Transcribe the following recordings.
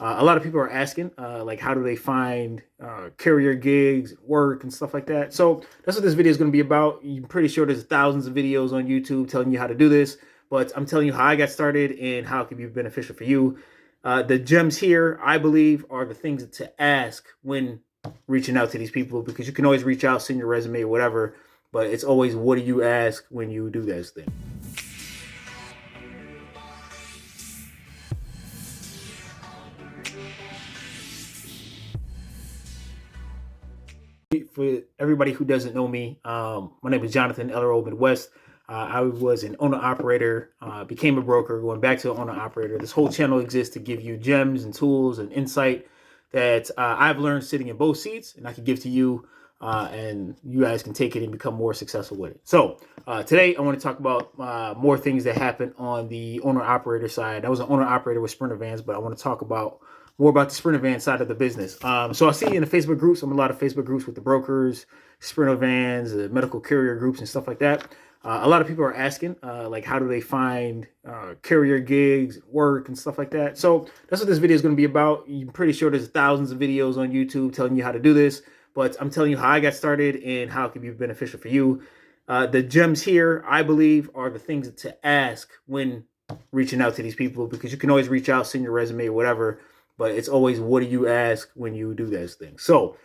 A lot of people are asking, like, how do they find courier gigs, work, and stuff like that. So that's what this video is going to be about. I'm pretty sure there's thousands of videos on YouTube telling you how to do this, but I'm telling you how I got started and how it can be beneficial for you. The gems here, I believe, are the things to ask when reaching out to these people, because you can always reach out, send your resume or whatever, but it's always what do you ask when you do this thing. For everybody who doesn't know me, my name is Jonathan LRO Midwest. I was an owner operator, became a broker, going back to an owner operator. This whole channel exists to give you gems and tools and insight that I've learned sitting in both seats, and I can give to you, and you guys can take it and become more successful with it. So today I want to talk about more things that happen on the owner operator side. I was an owner operator with Sprinter Vans, but I want to talk about more about the Sprinter Van side of the business. So I see in the Facebook groups, I'm in a lot of Facebook groups with the brokers, Sprinter Vans, medical courier groups and stuff like that. A lot of people are asking, like, how do they find courier gigs, work, and stuff like that. So that's what this video is going to be about. I'm pretty sure there's thousands of videos on YouTube telling you how to do this, but I'm telling you how I got started and how it can be beneficial for you. The gems here, I believe, are the things to ask when reaching out to these people, because you can always reach out, send your resume or whatever, but it's always what do you ask when you do those things. So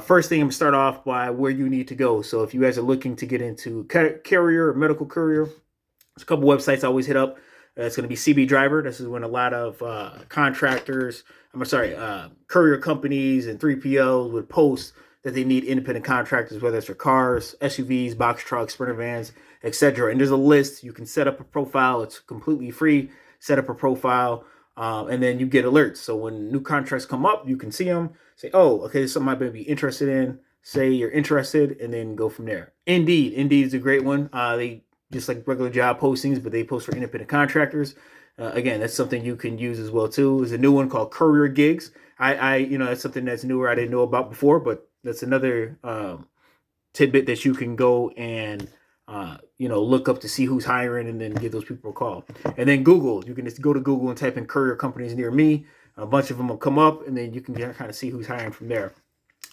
first thing, I'm gonna start off by where you need to go. So if you guys are looking to get into courier or medical courier, there's a couple websites I always hit up. It's going to be CB Driver. This is when a lot of courier companies and 3PLs would post that they need independent contractors, whether it's for cars, SUVs, box trucks, Sprinter Vans, etc. And there's a list. You can set up a profile. It's completely free. Set up a profile. And then you get alerts. So when new contracts come up, you can see them, say, oh, okay, this is something I might be interested in. Say you're interested, and then go from there. Indeed is a great one. They just like regular job postings, but they post for independent contractors. Again, that's something you can use as well too. There's a new one called Courier Gigs. That's something that's newer I didn't know about before, but that's another tidbit that you can go and look up to see who's hiring, and then give those people a call. And then Google, you can just go to Google and type in courier companies near me. A bunch of them will come up, and then you can kind of see who's hiring from there.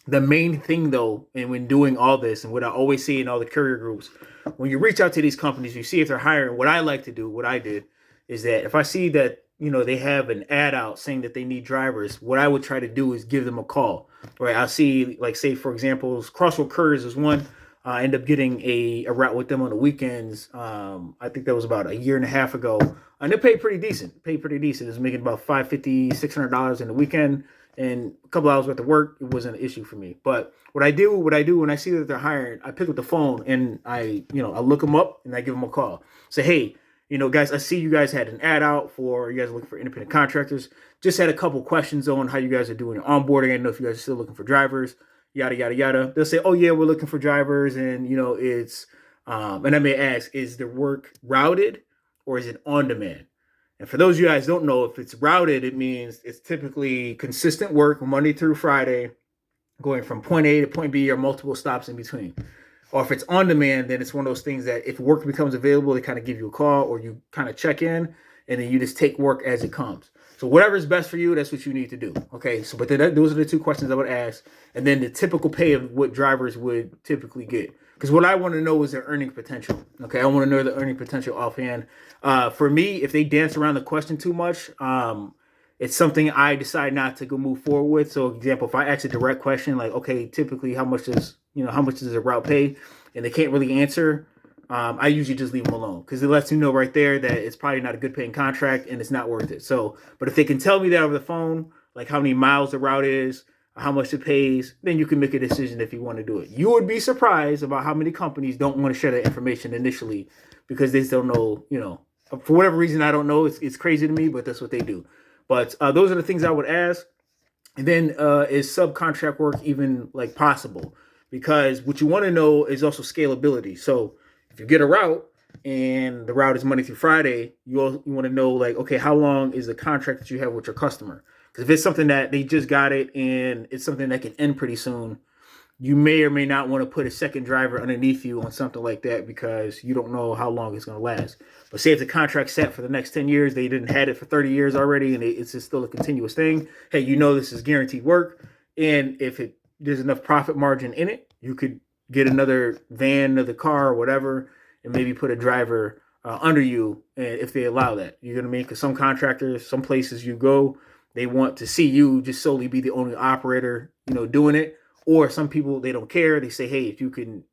The main thing though, and when doing all this, and what I always see in all the courier groups, when you reach out to these companies, you see if they're hiring. What I like to do, what I did, is that if I see that they have an ad out saying that they need drivers, what I would try to do is give them a call. Right? I'll see, like, say for example, Crossroad Couriers is one. I end up getting a route with them on the weekends. I think that was about a year and a half ago, and they pay pretty decent. It's making about $550, $600 in the weekend, and a couple hours worth of work. It wasn't an issue for me. But what I do when I see that they're hiring, I pick up the phone and I look them up and I give them a call. Say, hey, guys, I see you guys had an ad out for, you guys are looking for independent contractors. Just had a couple questions on how you guys are doing your onboarding. I don't know if you guys are still looking for drivers. Yada, yada, yada. They'll say, oh, yeah, we're looking for drivers. And, it's, and I may ask, is the work routed or is it on demand? And for those of you guys don't know, if it's routed, it means it's typically consistent work Monday through Friday, going from point A to point B or multiple stops in between. Or if it's on demand, then it's one of those things that if work becomes available, they kind of give you a call, or you kind of check in, and then you just take work as it comes. So whatever is best for you, that's what you need to do. Okay, so those are the two questions I would ask. And then the typical pay of what drivers would typically get. Because what I want to know is their earning potential. Okay, I want to know the earning potential offhand. For me, if they dance around the question too much, it's something I decide not to go move forward with. So, example, if I ask a direct question like, okay, typically how much does a route pay, and they can't really answer, I usually just leave them alone, because it lets you know right there that it's probably not a good paying contract and it's not worth it. So, but if they can tell me that over the phone, like how many miles the route is, how much it pays, then you can make a decision if you want to do it. You would be surprised about how many companies don't want to share that information initially because they don't know, for whatever reason, I don't know. It's crazy to me, but that's what they do. But those are the things I would ask. And then is subcontract work even like possible? Because what you want to know is also scalability. So if you get a route and the route is Monday through Friday, you want to know, like, okay, how long is the contract that you have with your customer? Because if it's something that they just got it and it's something that can end pretty soon, you may or may not want to put a second driver underneath you on something like that because you don't know how long it's going to last. But say if the contract's set for the next 10 years, they didn't had it for 30 years already, and it's just still a continuous thing. Hey, you know this is guaranteed work, and if there's enough profit margin in it, you could get another van, another car, or whatever, and maybe put a driver under you, and if they allow that. You know what I mean? Because some contractors, some places you go, they want to see you just solely be the only operator, doing it. Or some people, they don't care. They say, hey, if you can,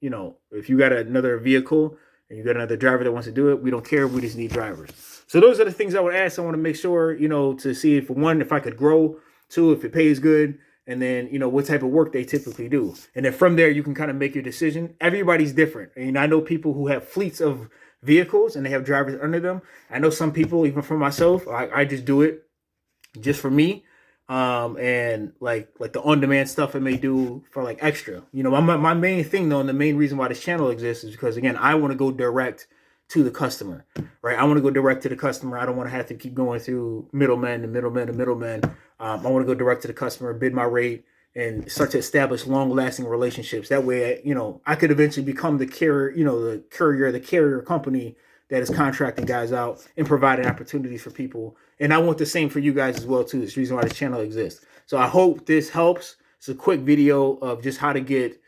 if you got another vehicle and you got another driver that wants to do it, we don't care. We just need drivers. So those are the things I would ask. I want to make sure, to see if, one, if I could grow, two, if it pays good, and then, what type of work they typically do. And then from there, you can kind of make your decision. Everybody's different. And I know people who have fleets of vehicles and they have drivers under them. I know some people, even for myself, I just do it just for me. And like the on-demand stuff I may do for like extra. My main thing though, and the main reason why this channel exists is because, again, I want to go direct to the customer, right? I want to go direct to the customer. I don't want to have to keep going through middlemen. I want to go direct to the customer, bid my rate, and start to establish long-lasting relationships. That way, I could eventually become the carrier company that is contracting guys out and providing opportunities for people. And I want the same for you guys as well, too. It's the reason why this channel exists. So I hope this helps. It's a quick video of just how to get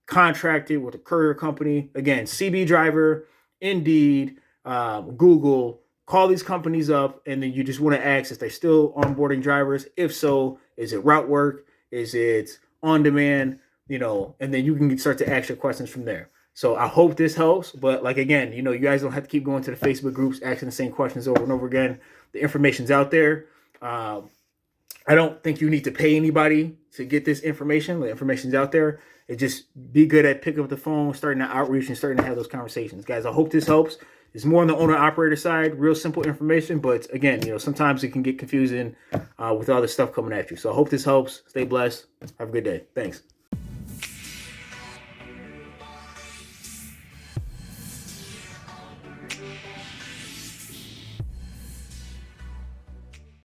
contracted with a courier company. Again, CB Driver, Indeed, Google. Call these companies up, and then you just want to ask if they're still onboarding drivers. If so, is it route work? Is it on demand? And then you can start to ask your questions from there. So I hope this helps. But again, you guys don't have to keep going to the Facebook groups, asking the same questions over and over again. The information's out there. I don't think you need to pay anybody to get this information. The information's out there. It just be good at picking up the phone, starting to outreach, and starting to have those conversations. Guys, I hope this helps. It's more on the owner-operator side, real simple information. But again, sometimes it can get confusing with all this stuff coming at you. So I hope this helps. Stay blessed. Have a good day. Thanks.